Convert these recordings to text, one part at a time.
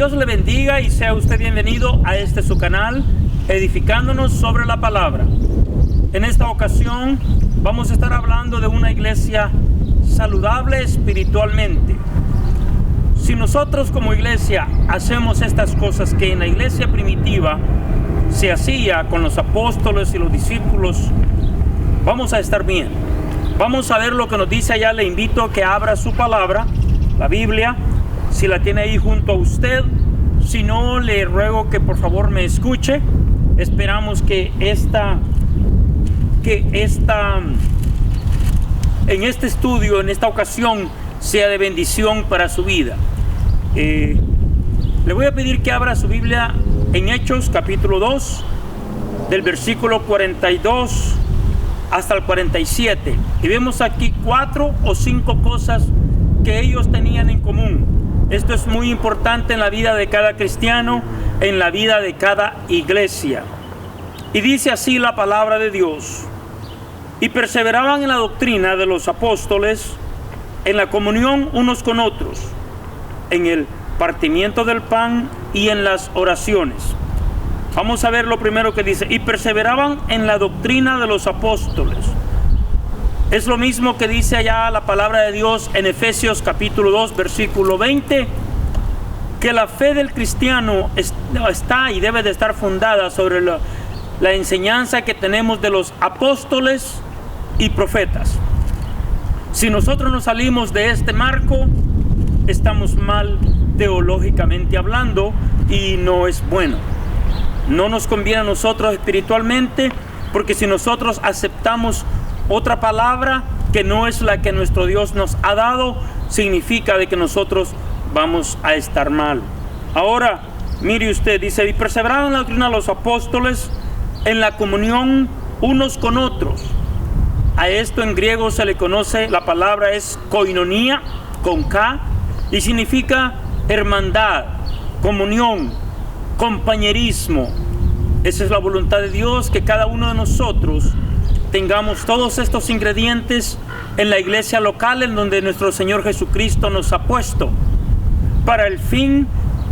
Dios le bendiga y sea usted bienvenido a su canal, edificándonos sobre la palabra. En esta ocasión vamos a estar hablando de una iglesia saludable espiritualmente. Si nosotros como iglesia hacemos estas cosas que en la iglesia primitiva se hacía con los apóstoles y los discípulos, vamos a estar bien. Vamos a ver lo que nos dice allá. Le invito a que abra su palabra, la Biblia, si la tiene ahí junto a usted. Si no, le ruego que por favor me escuche. Esperamos que en este estudio, en esta ocasión, sea de bendición para su vida. Le voy a pedir que abra su Biblia en Hechos capítulo 2, del versículo 42 hasta el 47. Y vemos aquí 4 o 5 cosas que ellos tenían en común. Esto es muy importante en la vida de cada cristiano, en la vida de cada iglesia. Y dice así la palabra de Dios: y perseveraban en la doctrina de los apóstoles, en la comunión unos con otros, en el partimiento del pan y en las oraciones. Vamos a ver lo primero que dice: y perseveraban en la doctrina de los apóstoles. Es lo mismo que dice allá la palabra de Dios en Efesios capítulo 2, versículo 20, que la fe del cristiano está y debe de estar fundada sobre la enseñanza que tenemos de los apóstoles y profetas. Si nosotros nos salimos de este marco, estamos mal teológicamente hablando y no es bueno. No nos conviene a nosotros espiritualmente, porque si nosotros aceptamos otra palabra que no es la que nuestro Dios nos ha dado, significa de que nosotros vamos a estar mal. Ahora, mire usted, dice: y perseveraban en la doctrina de los apóstoles, en la comunión unos con otros. A esto en griego se le conoce, la palabra es koinonía, con K, y significa hermandad, comunión, compañerismo. Esa es la voluntad de Dios, que cada uno de nosotros tengamos todos estos ingredientes en la iglesia local en donde nuestro Señor Jesucristo nos ha puesto, para el fin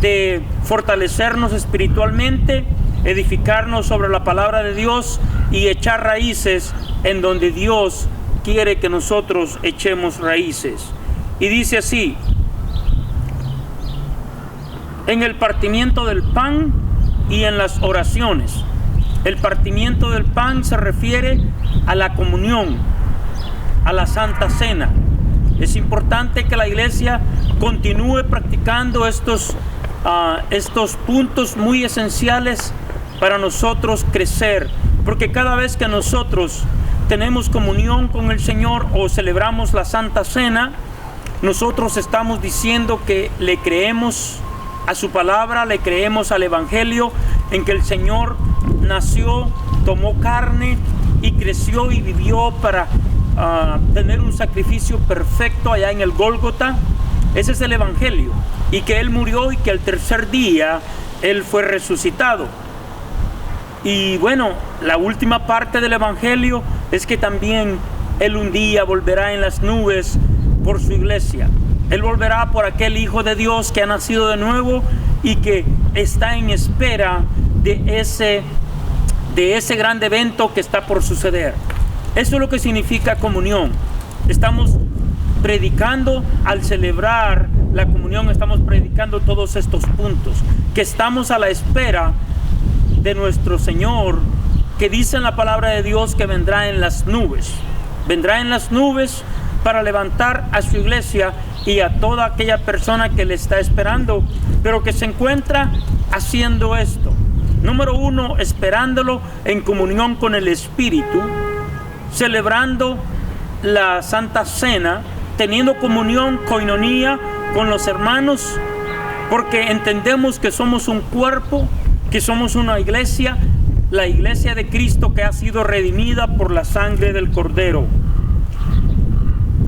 de fortalecernos espiritualmente, edificarnos sobre la palabra de Dios y echar raíces en donde Dios quiere que nosotros echemos raíces. Y dice así: en el partimiento del pan y en las oraciones. El partimiento del pan se refiere a la comunión, a la Santa Cena. Es importante que la iglesia continúe practicando estos puntos muy esenciales para nosotros crecer, porque cada vez que nosotros tenemos comunión con el Señor o celebramos la Santa Cena, nosotros estamos diciendo que le creemos a su palabra, le creemos al Evangelio, en que el Señor nació, tomó carne y creció y vivió para tener un sacrificio perfecto allá en el Gólgota. Ese es el Evangelio, y que Él murió y que al tercer día Él fue resucitado. Y bueno, la última parte del Evangelio es que también Él un día volverá en las nubes por su iglesia. Él volverá por aquel Hijo de Dios que ha nacido de nuevo y que está en espera de ese gran evento que está por suceder. Eso es lo que significa comunión. Estamos predicando, al celebrar la comunión, estamos predicando todos estos puntos, que estamos a la espera de nuestro Señor, que dice en la palabra de Dios que vendrá en las nubes. Vendrá en las nubes para levantar a su iglesia y a toda aquella persona que le está esperando, pero que se encuentra haciendo esto. Número 1, esperándolo en comunión con el Espíritu, celebrando la Santa Cena, teniendo comunión, koinonía, con los hermanos, porque entendemos que somos un cuerpo, que somos una iglesia, la iglesia de Cristo que ha sido redimida por la sangre del Cordero.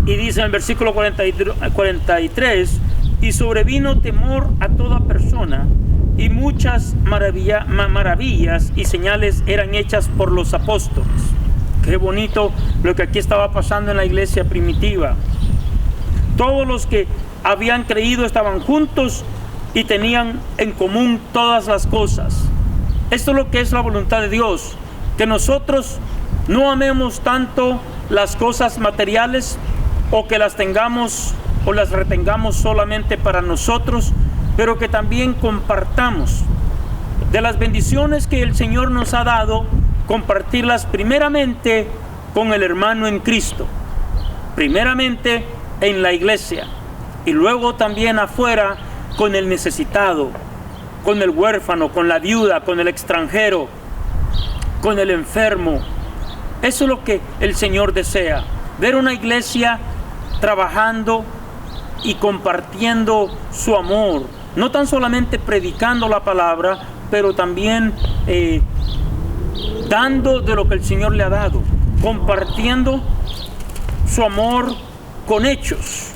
Y dice en el versículo 43, y sobrevino temor a toda persona, y muchas maravillas y señales eran hechas por los apóstoles. Qué bonito lo que aquí estaba pasando en la iglesia primitiva. Todos los que habían creído estaban juntos y tenían en común todas las cosas. Esto es lo que es la voluntad de Dios, que nosotros no amemos tanto las cosas materiales o que las tengamos o las retengamos solamente para nosotros, pero que también compartamos de las bendiciones que el Señor nos ha dado, compartirlas primeramente con el hermano en Cristo, primeramente en la iglesia y luego también afuera con el necesitado, con el huérfano, con la viuda, con el extranjero, con el enfermo. Eso es lo que el Señor desea, ver una iglesia trabajando y compartiendo su amor, no tan solamente predicando la palabra, pero también dando de lo que el Señor le ha dado, compartiendo su amor con hechos.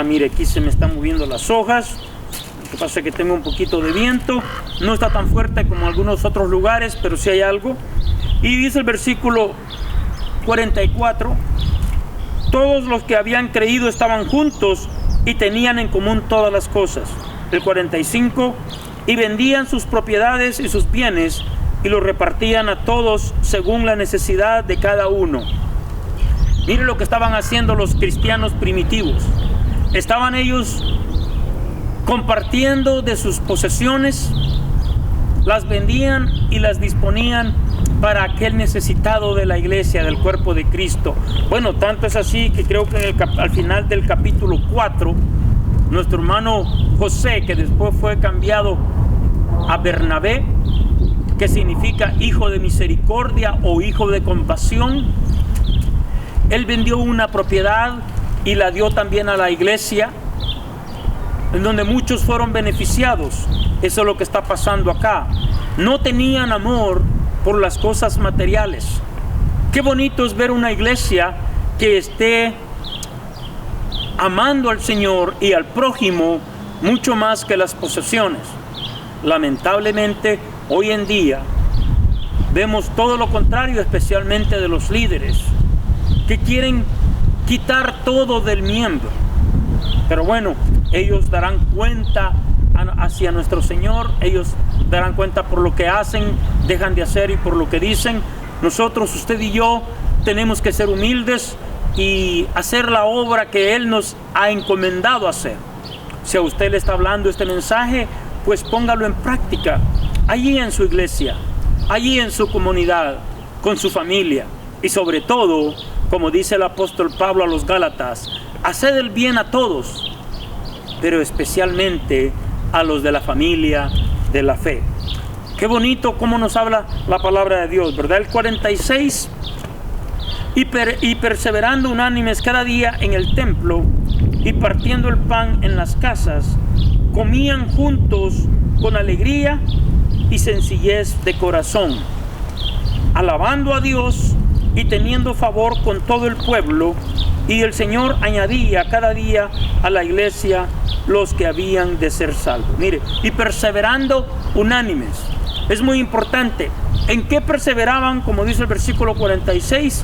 Mire, aquí se me están moviendo las hojas. Lo que pasa es que tengo un poquito de viento, no está tan fuerte como algunos otros lugares, pero sí hay algo. Y dice el versículo 44, todos los que habían creído estaban juntos y tenían en común todas las cosas. El 45, y vendían sus propiedades y sus bienes y los repartían a todos según la necesidad de cada uno. Mire lo que estaban haciendo los cristianos primitivos. Estaban ellos compartiendo de sus posesiones, las vendían y las disponían para aquel necesitado de la iglesia, del cuerpo de Cristo. Bueno, tanto es así que creo que al final del capítulo 4, nuestro hermano José, que después fue cambiado a Bernabé, que significa hijo de misericordia o hijo de compasión, él vendió una propiedad y la dio también a la iglesia, en donde muchos fueron beneficiados. Eso es lo que está pasando acá. No tenían amor por las cosas materiales. Qué bonito es ver una iglesia que esté amando al Señor y al prójimo mucho más que las posesiones. Lamentablemente, hoy en día vemos todo lo contrario, especialmente de los líderes, que quieren quitar todo del miembro. Pero bueno, ellos darán cuenta hacia nuestro Señor, ellos darán cuenta por lo que hacen, dejan de hacer y por lo que dicen. Nosotros, usted y yo, tenemos que ser humildes y hacer la obra que Él nos ha encomendado hacer. Si a usted le está hablando este mensaje, pues póngalo en práctica, allí en su iglesia, allí en su comunidad, con su familia. Y sobre todo, como dice el apóstol Pablo a los Gálatas, haced el bien a todos, pero especialmente a los de la familia de la fe. Qué bonito cómo nos habla la palabra de Dios, ¿verdad? El 46, y perseverando unánimes cada día en el templo y partiendo el pan en las casas, comían juntos con alegría y sencillez de corazón, alabando a Dios y teniendo favor con todo el pueblo, y el Señor añadía cada día a la iglesia los que habían de ser salvos. Mire, y perseverando unánimes. Es muy importante. ¿En qué perseveraban? Como dice el versículo 46,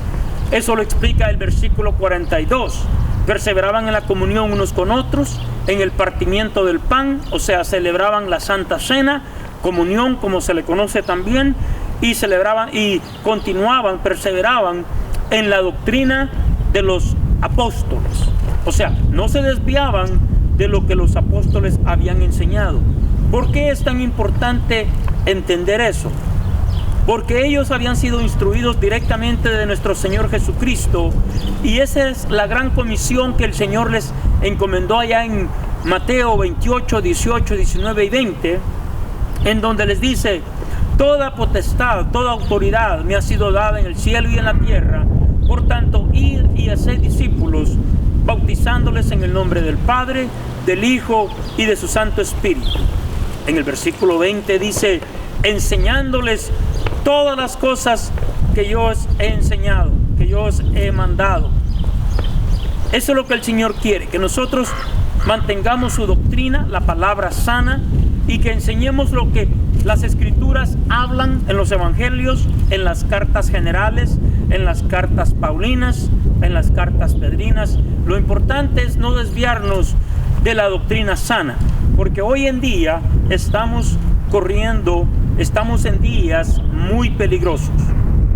eso lo explica el versículo 42. Perseveraban en la comunión unos con otros, en el partimiento del pan, o sea, celebraban la Santa Cena, comunión como se le conoce también, y celebraban y continuaban, perseveraban en la doctrina de los apóstoles. O sea, no se desviaban de lo que los apóstoles habían enseñado. ¿Por qué es tan importante entender eso? Porque ellos habían sido instruidos directamente de nuestro Señor Jesucristo, y esa es la gran comisión que el Señor les encomendó allá en Mateo 28, 18, 19 y 20, en donde les dice: toda potestad, toda autoridad me ha sido dada en el cielo y en la tierra. Por tanto, id y haced discípulos, bautizándoles en el nombre del Padre, del Hijo y de su Santo Espíritu. En el versículo 20 dice: enseñándoles todas las cosas que yo os he enseñado, que yo os he mandado. Eso es lo que el Señor quiere, que nosotros mantengamos su doctrina, la palabra sana, y que enseñemos lo que las Escrituras hablan en los Evangelios, en las cartas generales, en las cartas paulinas, en las cartas pedrinas. Lo importante es no desviarnos de la doctrina sana. porque hoy en día estamos en días muy peligrosos,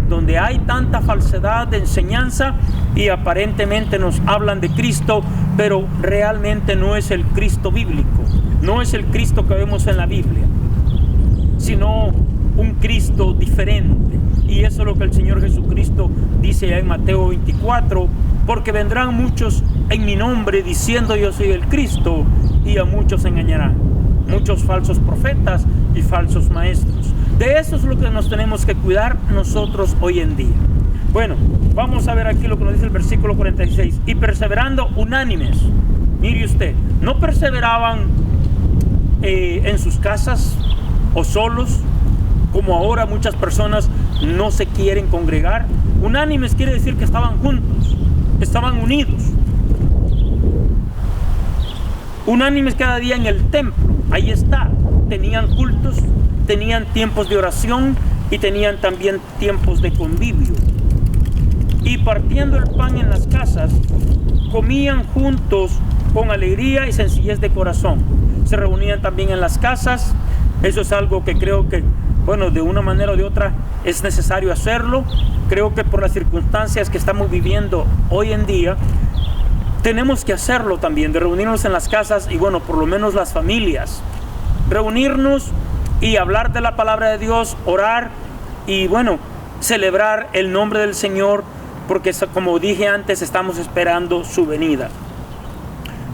donde hay tanta falsedad de enseñanza y aparentemente nos hablan de Cristo, pero realmente no es el Cristo bíblico, no es el Cristo que vemos en la Biblia, sino un Cristo diferente. Y eso es lo que el Señor Jesucristo dice ya en Mateo 24, porque vendrán muchos en mi nombre diciendo yo soy el Cristo, y a muchos engañarán, muchos falsos profetas y falsos maestros. De eso es lo que nos tenemos que cuidar nosotros hoy en día. Bueno, vamos a ver aquí lo que nos dice el versículo 46. Y perseverando unánimes, mire usted, no perseveraban en sus casas o solos, como ahora muchas personas no se quieren congregar. Unánimes quiere decir que estaban juntos, estaban unidos. Unánimes cada día en el templo, ahí está, tenían cultos, tenían tiempos de oración y tenían también tiempos de convivio. Y partiendo el pan en las casas, comían juntos con alegría y sencillez de corazón. Se reunían también en las casas. Eso es algo que creo que, bueno, de una manera o de otra es necesario hacerlo. Creo que por las circunstancias que estamos viviendo hoy en día, tenemos que hacerlo también, de reunirnos en las casas y, bueno, por lo menos las familias. Reunirnos y hablar de la palabra de Dios, orar y, bueno, celebrar el nombre del Señor, porque como dije antes, estamos esperando su venida.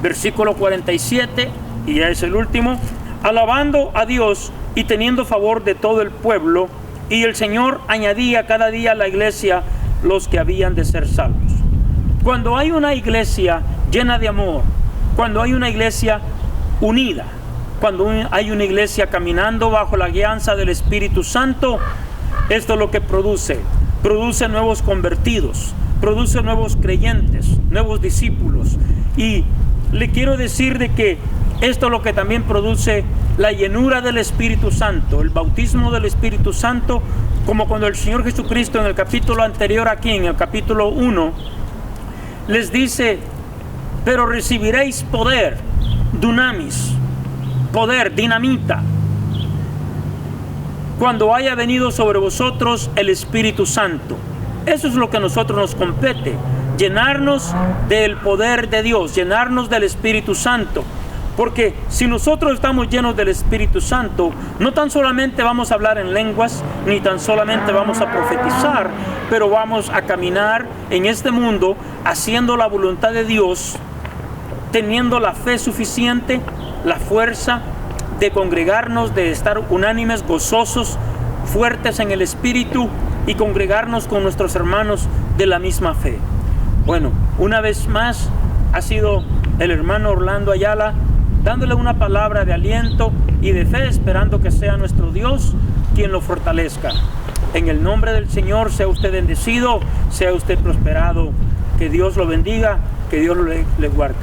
Versículo 47, y ya es el último. Alabando a Dios y teniendo favor de todo el pueblo, y el Señor añadía cada día a la iglesia los que habían de ser salvos. Cuando hay una iglesia llena de amor, cuando hay una iglesia unida, cuando hay una iglesia caminando bajo la guianza del Espíritu Santo, esto es lo que produce nuevos convertidos, produce nuevos creyentes, nuevos discípulos. Y le quiero decir de que esto es lo que también produce la llenura del Espíritu Santo, el bautismo del Espíritu Santo, como cuando el Señor Jesucristo en el capítulo anterior aquí, en el capítulo 1, les dice, pero recibiréis poder, dunamis, poder, dinamita, cuando haya venido sobre vosotros el Espíritu Santo. Eso es lo que a nosotros nos compete, llenarnos del poder de Dios, llenarnos del Espíritu Santo. Porque si nosotros estamos llenos del Espíritu Santo, no tan solamente vamos a hablar en lenguas, ni tan solamente vamos a profetizar, pero vamos a caminar en este mundo haciendo la voluntad de Dios, teniendo la fe suficiente, la fuerza de congregarnos, de estar unánimes, gozosos, fuertes en el Espíritu y congregarnos con nuestros hermanos de la misma fe. Bueno, una vez más ha sido el hermano Orlando Ayala dándole una palabra de aliento y de fe, esperando que sea nuestro Dios quien lo fortalezca. En el nombre del Señor, sea usted bendecido, sea usted prosperado. Que Dios lo bendiga, que Dios le guarde.